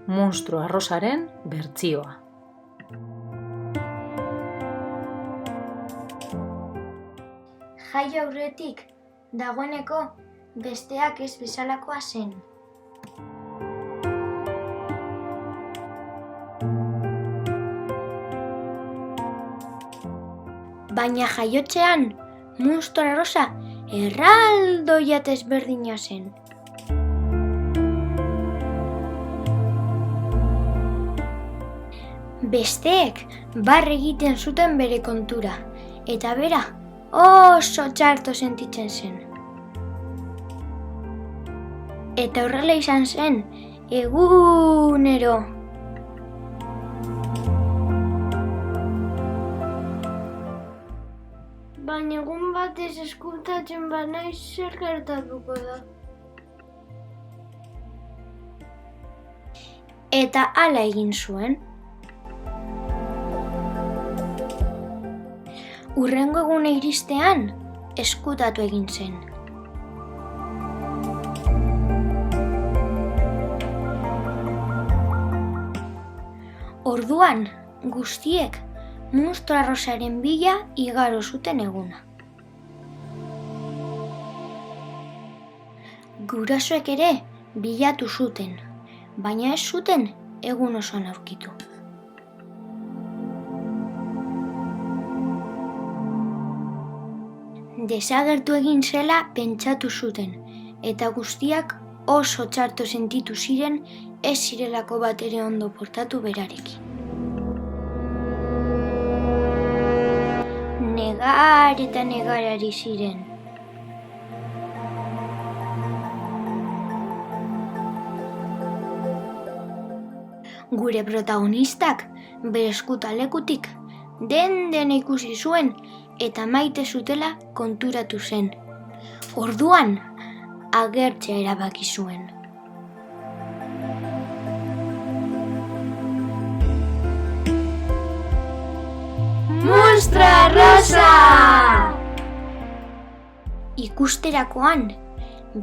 Munstro arrosaren bertsioa. Jaio aurretik, dagoeneko besteak ez bezalakoa zen. Baina jaiotzean, munstro arrosa erraldoia ezberdina zen. Besteek barre egiten zuten bere kontura, eta bera oso txarto sentitzen zen. Eta horrela izan zen, egunero. Baina egun batez eskultatzen banaiz zer gertatuko da. Eta hala egin zuen. Hurrengo eguna iristean, eskutatu egin zen. Orduan, guztiek munstro arrosaren bila igaro zuten eguna. Gurasoek ere bilatu zuten, baina ez zuten egun osoan aurkitu. Desagertu egin zela pentsatu zuten, eta guztiak oso txarto sentitu ziren ez zirelako bat ere ondo portatu berarekin. Negar eta negarari ziren. Gure protagonistak bere eskutalekutik den ikusi zuen eta maite zutela konturatu zen. Orduan, agertzea erabaki zuen. Munstro arrosa! Ikusterakoan,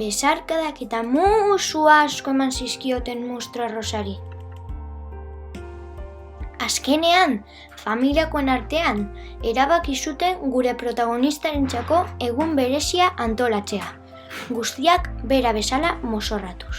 besarkadak eta musu asko eman zizkioten munstro arrosari. Azkenean, familiakoen artean, erabaki zuten gure protagonistarentzako egun berezia antolatzea, guztiak bera bezala mozorratuz.